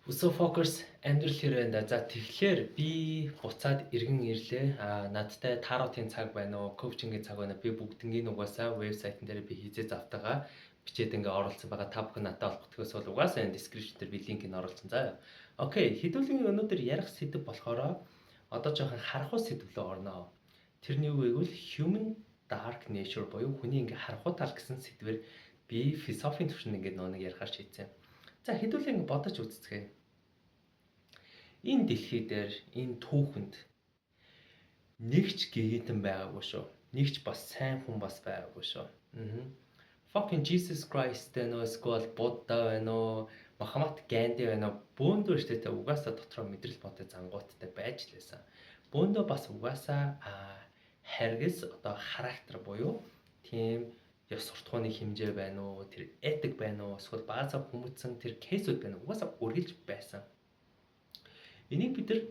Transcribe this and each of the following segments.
Өсөө фокус амьдрал хэрэг энэ. За тэгэхээр би буцаад иргэн ирлээ. Надтай таротын цаг байна уу, коучингийн цаг байна уу? Би бүгднийг угаасаа вебсайтн дээр би хийзээ завтагаа бичээд ингээ оруулсан байгаа. Та бүхэн надтай холбогдохоос бол угаасаа энэ description дээр би линкийг оруулсан. За. Окей, хэдүүлэн өнөөдөр ярих сэдв болохоор одоо жоохон харахуй сэдвлөө орноо. Тэрний юу гэвэл human dark nature буюу хүний ингээ харахуй тал гэсэн сэдвээр би философийн түвшинд ингээ нэг ярихаар шийдсэн. За хэдүүлэн бодож үзцгээе. Энэ дэлхий дээр энэ түүхэнд нэг ч гэгэтэн байгаагүй шүү. Нэг ч бас сайн хүн бас байгаагүй шүү. Fucking Jesus Christ нөө эсвэл Будда байна уу, Махамад Ганди байна уу, бөөндөө штэ угаасаа дотроо мэдрэл ботой зангууттай байж лээсэн. Бөөндөө бас угаасаа харгас одоо характер буюу тийм ёс суртахууны хэмжээ байна уу, тэр этик байна уу, эсвэл баазаа хүмүүцэн тэр кейсүүд байна уу, угаасаа үргэлж байсан. Энийг бид нар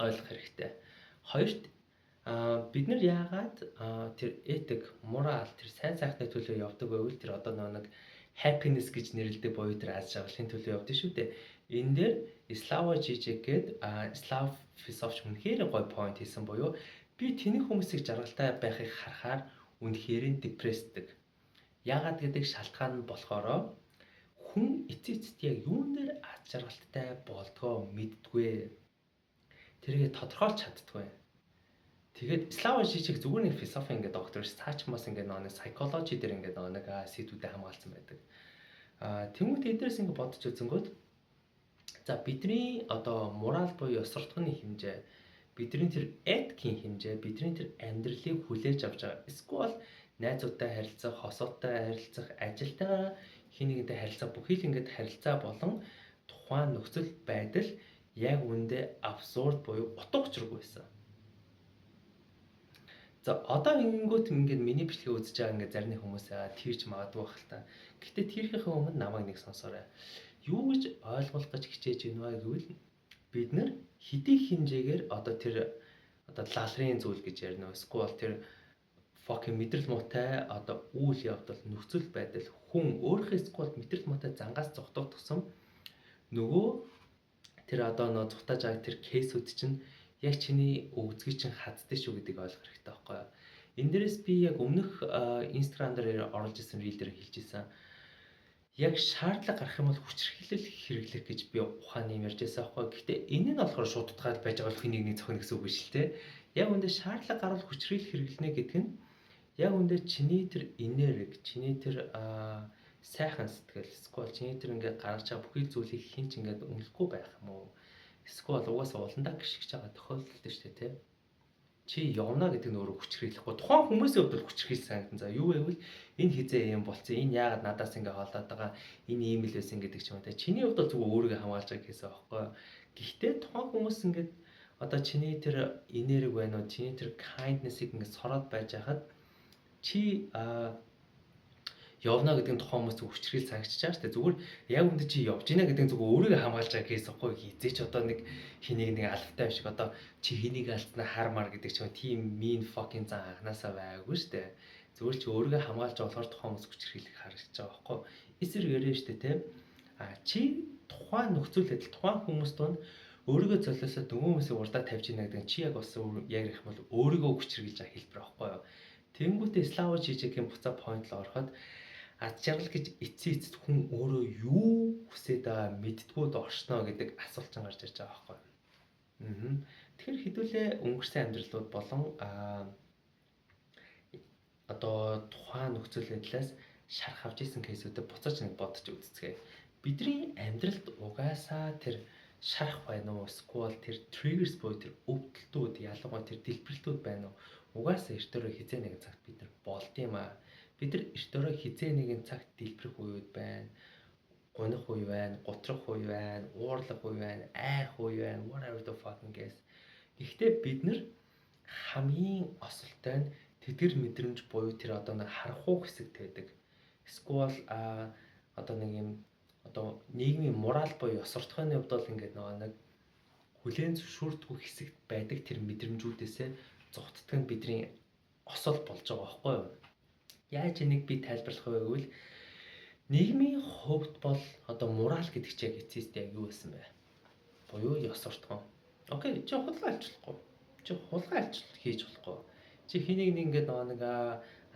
ойлгох хэрэгтэй. Хоёрт бид нар яагаад тэр этик, мораль, тэр сайн сайхны төлөө явдаг байвал тэр одоо нэг happiness гэж нэрлэдэг буюу тэр аз жаргалын төлөө явдаг шүү дээ. Энэ дээр Slava Žižek гээд Slav философч үнэхээр гоё point хийсэн буюу би тэнэг хүмүүсийг жаргалтай байхыг харахаар үнэхээр депрессдэг. Яагаад гэдэг шалтгаан нь болохоор хүн эцэцэд яг юун дээр аз жаргалтай болдгоо мэддгүй. Тэргээ тодорхойлж чаддгүй. Тэгээд Slava Žižek зүгээр нэг философи ингээд доктор Saachmas ингээд нэг psychology дээр ингээд нэг сэдвүүдэд хамгаалсан байдаг. Тэмүүт эднээс ингээд бодож үзэнгүүт за бидний одоо мораль буюу ёс суртахууны хэмжээ, бидний тэр этикийн хэмжээ, бидний тэр амьдралыг хүлээж авч байгаа. Эсвэл найзуудтай харилцах, хосуудтай харилцах, ажилтаа хин нэгэнтэй харилцах, бүхий л ингээд харилцаа болон тухайн нөхцөл байдал яг үндэ абсурд буюу утга учиргүй байсан. За одоо ингэнгүүт ингээд миний бичлэгээ үзэж байгаа ингээд зарим хүмүүс тийрч магадгүй байх л та. Гэхдээ тийрхийн өмнө намайг нэг сонсоорой. Юу гэж ойлгох гэж хичээж байна вэ гэвэл бид нар хэдий хэмжээгээр одоо тэр одоо лалрын зүйл гэж ярина уу, эсвэл тэр fucking мэдрэл муутай одоо үйл явдал, нөхцөл байдал, хүн өөрийнхөө эсвэл мэдрэл муутай зангаас зогтох тусам нөгөө тэр одоо нөө зутааж байгаа тэр кейсүүд чинь яг чиний өгцгийг чинь хаддаг шүү гэдгийг ойлгох хэрэгтэй байхгүй юу? Энэ дээрээс би яг өмнөх Instagram дээр оруулж ирсэн reel дээр хэлж ирсэн. Яг шаардлага гарах юм бол хүчирхийлэл хэрэглэх гэж би ухаан юм ярьж байсан байхгүй юу? Гэхдээ энэ нь болохоор шууд утгаад байж байгаа бол хэнийг зохино гэсэн үг шүү дээ. Яг үндэ шаардлага гарвал хүчирхийлэл хэрэглэнэ гэдэг нь яг үндэ чиний тэр энерги, чиний тэр сайхан сэтгэл, эсвэл чиний тэр ингээд гаргаж байгаа бүхий зүйлийг хин ч ингээд үнэлэхгүй байх юм уу? Эсвэл угаасаа уландаа гიშгэж байгаа тохиолдол дээ шүү дээ, тий. Чи явна гэдэг нь өөрөө хүчирхийлэхгүй. Тухайн хүмүүсийн хувьд бол хүчирхийлэл санагдана. За юу гэвэл энэ хизээ юм болцсон, энэ яагаад надаас ингээд холдоод байгаа, энэ ийм л байсан гэдэг ч юм уу, тий. Чиний хувьд бол зүгээр өөрийгөө хамгаалж байгаа гэсэн байхгүй юу? Гэхдээ тухайн хүмүүс ингээд одоо чиний тэр энерги байна уу, чиний тэр kindness-ийг ингээд сороод байж хахад чи явна гэдэг нь тухайн хүмүүс хүчрхийл санагчиж байгаа шүү дээ. Зүгээр яг үндэ чи явж гинэ гэдэг нь зүгээр өөрийгөө хамгаалж байгаа кейс ихгүй хизээч одоо нэг хэнийг нэг алфтай биш одоо чи хэнийг алдснаа хармаар гэдэг ч юм тийм mean fucking зан анханасаа байгаагүй шүү дээ. Зүгээр чи өөрийгөө хамгаалж болохоор тухайн хүмүүс хүчрхийлэх харагдаж байгаа байхгүй. Эсрэг яриа шүү дээ, тийм. Чи тухайн нөхцөл байдал тухайн хүмүүс донд өөрийгөө золиосоо дөнгөө хүмүүсийг урдаа тавьж гинэ гэдэг нь чи яг бас яг их бол өөрийгөө хүчрхийлж байгаа хэлбэр байхгүй юу. Тэнгүүтээ Slava Žižek-ийн буцаа point л ороход аз жаргал гэж эцээцэд хүн өөрөө юу хүсээд байгаа мэддгүүд оршноо гэдэг асуулт ч гарч ирж байгаа байхгүй. Тэгэхээр хэдүүлээ өнгөрсөн амьдралууд болон одоо тухайн нөхцөл байдлаас шарх авч исэн кейсүүдэд буцаж нэг бодож үзцгээе. Бидний амьдралд угаасаа тэр шарх байна уу, эсвэл тэр triggers буюу тэр өвдөлтүүд, ялангуяа тэр дэлбэрэлтүүд байна уу? Угаасаа эртөөрөө хизээ нэгэн цагт бид нар болд юм аа. Бид нар эртөөрөө хизээ нэгэн цагт дэлбэрэх үед байна. Гунах үе байна, гутрах үе байна, уурлах үе байна, айх үе байна, whatever the fucking case. Гэхдээ бид нар хамгийн осолтой нь тэтгэр мэдрэмж буюу тэр одоо нэг харахгүй хэсэгт байдаг. Эсвэл одоо нэг юм одоо нийгмийн мораль буюу ёс суртахууны хувьд бол ингээд нэг хүлээн зөвшөөрдгөө хэсэгт байдаг тэр мэдрэмжүүдээсээ зогтдг нь бидний осол болж байгаа байхгүй юу? Яаж энийг би тайлбарлах вэ гэвэл нийгмийн хувьд бол одоо мораль гэдэг чинь яг эцэст яг юу байсан бэ? буюу ёс суртахуун. Окей, чи хулгай алчлахгүй. Чи хулгай алчлал хийж болохгүй. Чи хэнийг нэг нэг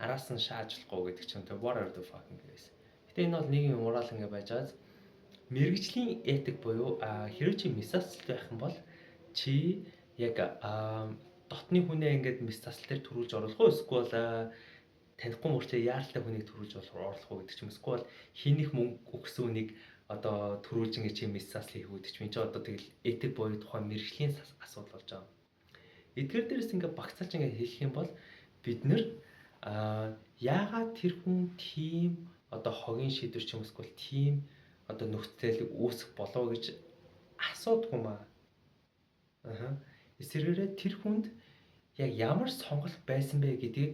араас нь шаажлахгүй гэдэг чинь whatever the fuck гэсэн. Гэтэ энэ бол нийгмийн морал байж байгаа. Мэргэжлийн этик буюу хэрэв чи мисасл байх юм бол чи яг дотны хүнээ мис засал дээр төрүүлж оруулах уу эсвэл танихгүй мөртлөө яаралтай хүнийг төрүүлж оруулах уу гэдэг чинь эсвэл хийнх мөнгө өгсөн үнийг одоо төрүүлж чи мис засал хийх үү гэдэг чинь одоо тэгэл этик буюу тухайн мэргэжлийн асуудал болж байгаа. Эдгээр дээрээс багцаалж хэлэх юм бол бид нэр яагаад тэр хүн тийм одоо хогийн шийдвэр ч юм эсвэл тийм одоо нөхцөлийг үүсэх болов гэж асуудгүй маа. Эсвэргээрээ тэр хүнд яг ямар сонголт байсан бэ гэдгийг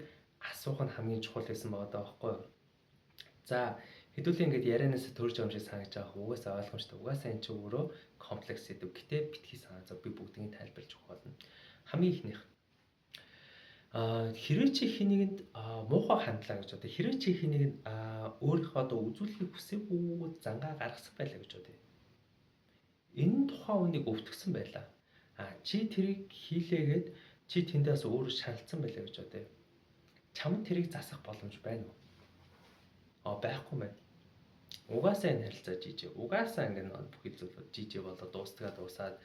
асуух нь хамгийн чухал байсан байгаа даахгүй юу. За хэдүүлээ ярианаас төрж байгаа юм шиг санагдаж байгаа. Угаасаа ойлгомжтой. Угаасаа энэ чинь өөрөө комплекс сэдв. Гэтэ битгий санаа зов би бүгднийг тайлбарлаж өгөх болно. Хамгийн ихнийх хэрвээ чи хэнийг муухай хандлаа гэж одоо хэрвээ чи хэнийг өөрийнхөө одоо үзүүлэхийг хүсээгүй зангаа гаргасан байлаа гэж бодъё. Энэ тухайн үнийг өвтгсөн байлаа. Чи тэрийг хийлээгээд чи тэндээс өөрөө шаналцсан байлаа гэж бодъё. Чамд тэрийг засах боломж байна уу? Байхгүй байна. Угаасаа энэ харилцаа жижиг. Угаасаа бүхий зүйлүүд жижиг болоод дуусаад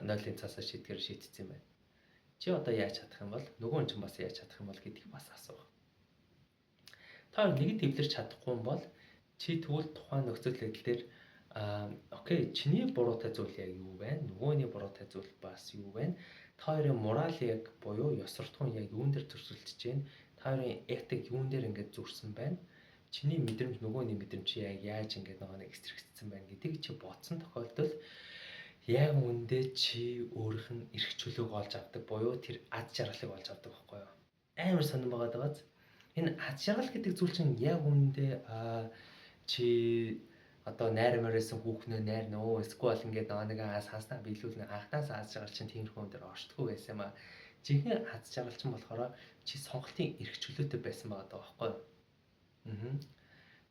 0-ын цаасаа шийдгээр шийдсэн юм байна. Чи одоо яаж чадах юм бол нөгөө хүн ч бас яаж чадах юм бол гэдгийг бас асуух. Та нэг төвлөрч чадахгүй юм бол чи тэгвэл тухайн нөхцөл байдал дээр окей, чиний буруутай зүйл яг юу байна? Нөгөөний буруутай зүйл бас юу байна? Та хоёрын морал яг буюу ёс суртахуун яг юун дээр зөрчилдөж байна? Та хоёрын этик юун дээр зөрсөн байна? Чиний мэдрэмж нөгөөний мэдрэмж яг яаж нэг эсрэгцсэн байна гэдгийг чи бодсон тохиолдолд яг үндэ чи өөрийнх нь эрх чөлөөг олж авдаг буюу тэр аз жаргалыг олж авдаг байхгүй юу? Амар сонирн байгаа дагааз. Энэ аз жаргал гэдэг зүйл чинь яг үндэ чи одоо найр морьсон хүүхнөө найр нөө эсвэл нэг санснаа биелүүлнэ анхнаас аз жаргал чинь тиймэрхүү юм дээр оршдгоо байсан юм аа. Жинхэнэ аз жаргал чинь болохоор чи сонголтын эрх чөлөөтэй байсан байгаа даа байхгүй юу?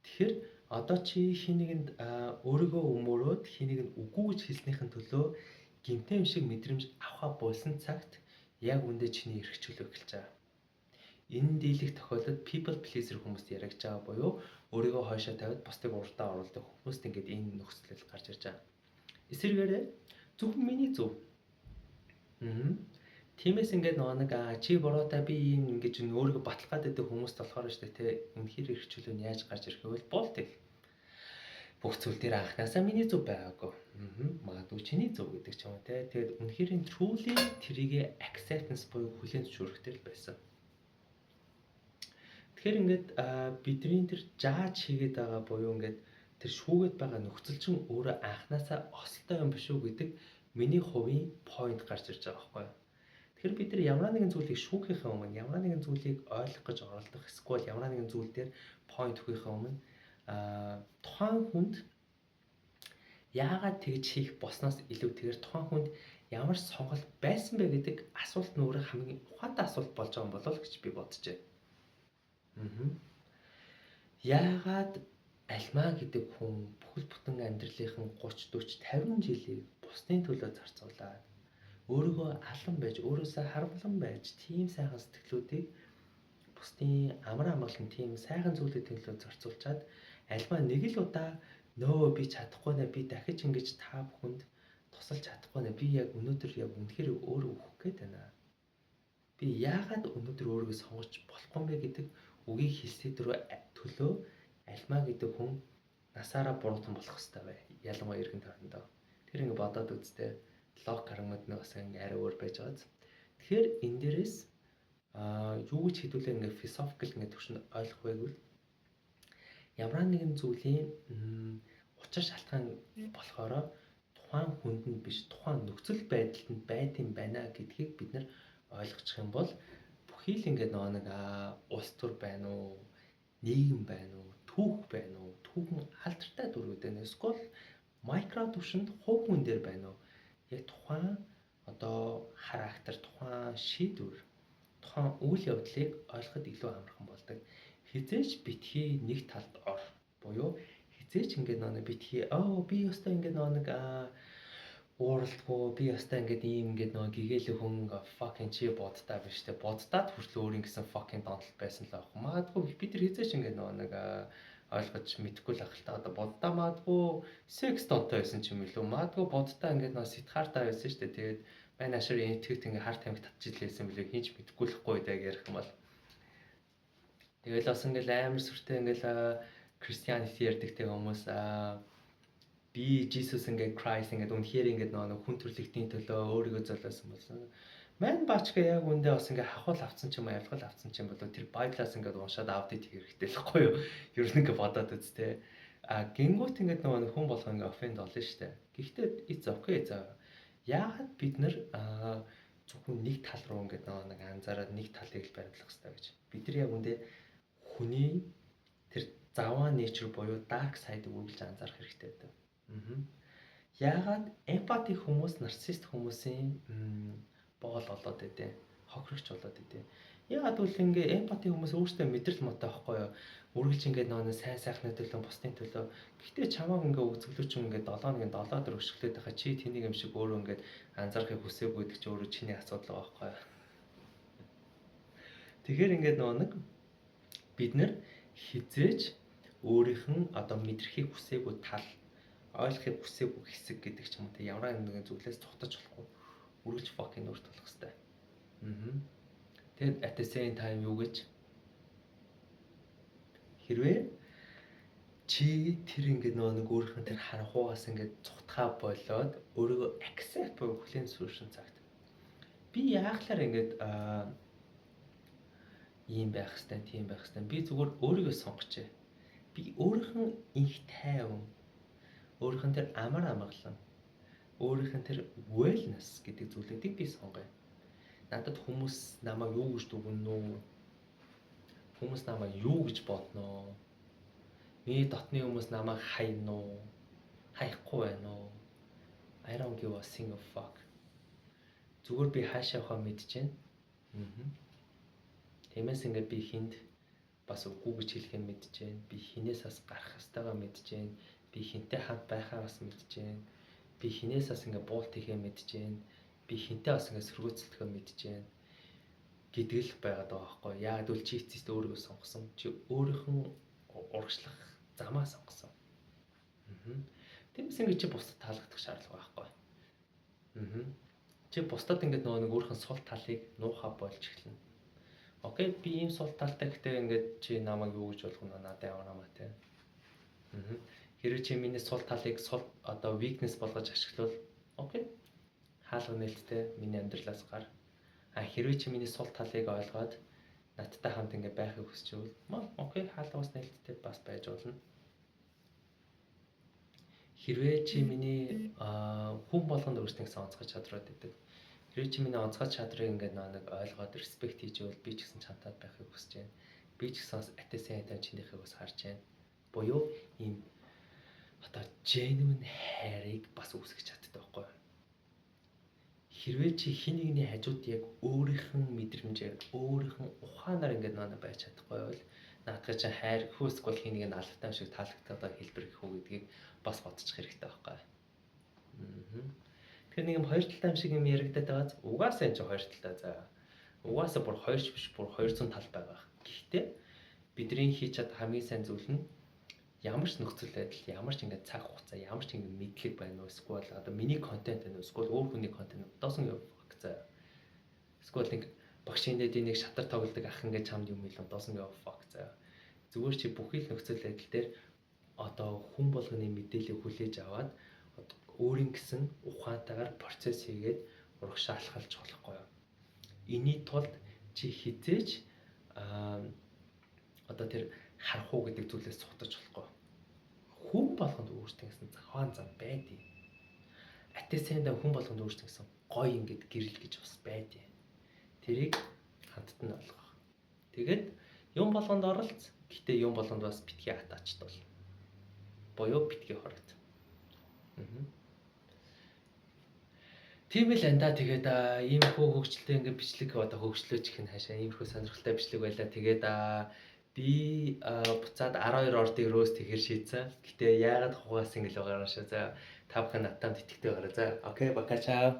Тэгэхээр одоо чи хэнийг өөрийгөө өмөрөөд хэнийг үгүй гэж хэлснийхэн төлөө гинтэм шиг мэдрэмж авахаа болсон цагт яг үндэ чиний эрх чөлөө эхэлж байгаа. Энэ дийлэх тохиолдолд people pleaser хүмүүст яригч байгаа буюу өөрийгөө хойшоо тавиад бусдыг уралдаа оруулдаг хүмүүст энэ нөхцөл гарч ирж байгаа. Эсвэргээрээ зөвхөн миний зөв. Тиймээс чи буруутай би ийм өөрийгөө батлах гэдэг хүмүүст болохоор шүү дээ те үнэхээр эрх чөлөө нь яаж гарч ирэх вэ? Болтыг. Бүх зүйл дээр анхнаасаа миний зөв байгаагүй. Магадгүй чиний зөв гэдэг ч юм уу те. Тэгээд үнэхээр truly тэрийг acceptance буюу хүлээн зөвшөөрөхтэй л байсан. Тэгэхээр бидний тэр жааж хийгээд байгаа буюу тэр шүүгээд байгаа нөхцөл чинь өөрөө анхнаасаа осолтой юм биш үү гэдэг миний хувийн point гарч ирж байгаа байхгүй юу? Тэгэхээр бид нар ямар нэгэн зүйлийг шүүхийнхээ өмнө ямар нэгэн зүйлийг ойлгох гэж оролдох эсвэл ямар нэгэн зүйл дээр point өгөхийнхээ өмнө тухайн хүнд яагаад тэгж хийх болсноос илүүтэйгээр тухайн хүнд ямар сонголт байсан бэ гэдэг асуулт нь өөрөө хамгийн ухаантай асуулт болж байгаа юм болов уу гэж би боджээ. Яагаад альмаа гэдэг хүн бүхэл бүтэн амьдралынхын 30, 40, 50 жилийг бусдын төлөө зарцуулаад өөрийгөө алан байж, өөрөөсөө харамлан байж, тийм сайхан сэтгэлүүдийг бусдын амар амгалан тийм сайхан зүйлүүдийн төлөө зарцуулчаад альмаа нэг л удаа нөө би чадахгүй нэ би дахиж ингэж та бүхэнд тусалж чадахгүй нэ би яг өнөөдөр яг үнэхээр өөрөө өөхөх гээд байна. Би яагаад өнөөдөр өөрийгөө сонгож болохгүй бэ гэдэг үгийг хэлсэй төлөө альмаа гэдэг хүн насаараа буруутан болох хэрэгтэй бай. Ялангуяа эргэн тойрондоо. Тэр бодоод үзтээ лог кармад нь бас арай өөр байж байгааз. Тэгэхээр энэ дээрээс юу гэж хэдүүлээ philosophical төвшөнд ойлгох байггүй ямар нэгэн зүйлийн учир шалтгаан болохоор тухайн хүнд нь биш тухайн нөхцөл байдалд нь байдсан байна гэдгийг бид нар ойлгочих юм бол бүхий л улс төр байна уу, нийгэм байна уу, түүх байна уу, түүхэн алдартай дүрүүд байна. Эсвэл микро төвшөнд хувь хүн дээр байна уу? Яг тухайн одоо характер, тухайн шийдвэр, тухайн үйл явдлыг ойлгоход илүү амархан болдог. Хизээч битгий нэг талд ор буюу хизээч битгий би өстой ууралдгүй би ястай ингээд ийм ингээд нөгөө гэгээлэг хүн fucking чи бодтаа биш те бодтаад хүртэл өөрийн гэсэн fucking донтол байсан л аах. Магадгүй бид нар хизээч ингээд нөгөө нэг ойлгож мэдэхгүй л ах л та одоо бодтаа магадгүй секс донтой байсан ч юм уу магадгүй бодтаа ингээд нөгөө сэтхаартай байсан шүү дээ. Тэгээд байн ашир энтгэт ингээд хар тамхи татчихлээсэн билүү хинч мэдэхгүй л хгүй даа ярих юм бол. Тэгэл бас ингээд амар сүртэй ингээд Christianity ярьдаг те хүмүүс би Jesus ингээд Christ ингээд үнэхээр ингээд нөгөө хүн төрлөختийн төлөө өөрийгөө золиосон болсон. Мань баачга яг үндэ бас ингээд хахуул авцсан ч юм уу ялгал авцсан ч юм болоо тэр Библиас ингээд уншаад аудит хийх хэрэгтэй л хгүй юу. Ер нь ингээд бодоод үзтээ. Гингүүт ингээд нөгөө хүн болгоо ингээд offend болно шүү дээ. Гэхдээ it's okay за. Яагаад бид нар зөвхөн нэг тал руу ингээд нөгөө нэг анзаараад нэг талыг л баримтлах хэрэгтэй гэж. Бид нар яг үндэ хүний тэр заваа nature буюу dark side-ыг үргэлж анзаарах хэрэгтэй гэдэг. Яагаад эмпати хүмүүс нарцист хүмүүсийн боол болоод идэв. Хохирогч болоод идэв. Яагаад үл ингээ эмпати хүмүүс өөрсдөө мэдрэл мотой байхгүй юу? Үргэлж ингээ нөө сайн сайхны төлөө бусдын төлөө. Гэхдээ чамааг ингээ өгцөглөөч ингээ 7-ны 7 дөр өшгөлээд байхад чи тэнийг юм шиг өөрөө ингээ анзаарахыг хүсээгүй гэдэг чи өөрөө чиний асуудал байгаа байхгүй юу? Тэгэхээр ингээ нөө нэг бид нар хизээж өөрийнх нь одоо мэдрахийг хүсээгүй тал ойлгохыг хүсээгүй хэсэг гэдэг ч юм уу те ямар нэгэн зүйлээс цогтож болохгүй үргэлж fucking өөрт болох хэвээр. Тэгээд at the same time юу гэж хэрвээ чи тэр ингээд нэг өөрийнх нь тэр харанхуугаас ингээд цухтахаа болоод өөрийгөө accept буюу хүлээн зөвшөөрсөн цагт би яахлаар ингээд ийм байх хэвээр тийм байх хэвээр би зүгээр өөрийгөө сонгочээ. Би өөрийнх нь их тайван өөрийнх нь тэр амар амгалан өөрийнх нь тэр wellness гэдэг зүйлүүдийг би сонгоё. Надад хүмүүс намайг юу гэж дүгнэнэ үү? Хүмүүс намайг юу гэж бодно уу? Миний дотны хүмүүс намайг хайна уу? Хайхгүй байна уу? I don't give a single fuck. Зүгээр би хаашаа явахаа мэдчихээн. Тиймээс ингээд би хинд бас үгүй гэж хэлэхээ мэдчихээн. Би хинээс бас гарах ёстойгоо мэдчихээн. Би хинтэй хамт байхаа бас мэдчихээн. Би хинээс бас ингээд буулт хийхээ мэдчихээн. Би хинтэй бас ингээд сөргөөцөлтгөө мэдчихээн гэдэг л байгаад байгаа байхгүй. Яг л чи эцэст өөрийгөө сонгосон. Чи өөрийнх нь урагшлах замаа сонгосон. Тиймээс ингээд чи бусдад таалагдах шаардлага байхгүй. Чи бусдад ингээд нөгөө нэг өөрийнх нь сул талыг нуухаа болж эхэлнэ. Окей, би ийм сул талтай гэхдээ ингээд чи намайг юу гэж болгоно надад яварамаа те. Хэрвээ чи миний сул талыг сул одоо weakness болгож ашиглавал окей. Хаалга нээлттэй миний амьдралаас гар. Хэрвээ чи миний сул талыг ойлгоод надтай хамт ингээ байхыг хүсчихвэл окей, хаалгаас нээлттэй бас байж болно. Хэрвээ чи миний хүн болгонд өөрсдөө онцгой чадрууд өгдөг. Хэрвээ чи миний онцгой чадрыг ингээ нэг ойлгоод респект хийжвэл би ч гэсэн чамтай байхыг хүсэж байна. Би ч гэсэн at the same time чинийхийг бас харж байна. Буюу ийм одоо genuine хайрыг бас үүсгэж чаддаг байхгүй юу? Хэрвээ чи хин нэгний хажууд яг өөрийнх нь мэдрэмжээр өөрийнх нь ухаанаар ингээд нөө байж чадахгүй бол наадах чинь хайр хөөсгөл хин нэг нь алфтай шиг таалагддаг хэлбэр гэх үү гэдгийг бас бодчих хэрэгтэй байхгүй юу? Тэгэхээр нэг юм хоёр талтай юм шиг юм яригадаад байгааз угаасаа энэ чинь хоёр талтай за. Угаасаа бүр хоёрч биш бүр 200 тал байгаа. Гэхдээ бидний хийж чад хамгийн сайн зүйл нь ямар ч нөхцөл байдал, ямар ч ингээд цаг хугацаа, ямар ч ингээд мэдлэг байна уу, эсвэл одоо миний контент байна уу, эсвэл өөр хүний контент доосон юм факт. Эсвэл нэг багшийн дэд нэг шатар тоглодог ах ингээд чамд юм илүү доосон юм факт. Зүгээр чи бүхий л нөхцөл байдал дээр одоо хүн болгоны мэдээллийг хүлээж аваад өөрийн гэсэн ухаантайгаар процесс хийгээд урагшаалхалж болохгүй юу? Эний тулд чи хизээж одоо тэр харах уу гэдэг зүйлээс цухтаж болохгүй. Хүн болгонд өөртөө гэсэн зохион зам байдیں۔ Атесэндээ хүн болгонд өөртөө гэсэн гоё ингээд гэрэл гэж бас байдیں۔ Тэрийг хандт нь ойлгох. Тэгээд юм болгонд оролц. Гэтэ юм болгонд бас битгий атаачд бол. Боёо битгий хорот. Тийм л анда тэгээд иймэрхүү хөгжлөлтэй ингээд бичлэг одоо хөгжлөөж их нь хаашаа иймэрхүү сонирхолтой бичлэг байлаа. Тэгээд би буцаад 12 ордыг рөөст хийхэр шийдсэн. Гэтэ яагаад хугаас ингэ л байгаа юм шиг. За та бүхэн надтай хамт итгэдэг гараа. За окей, пока чао.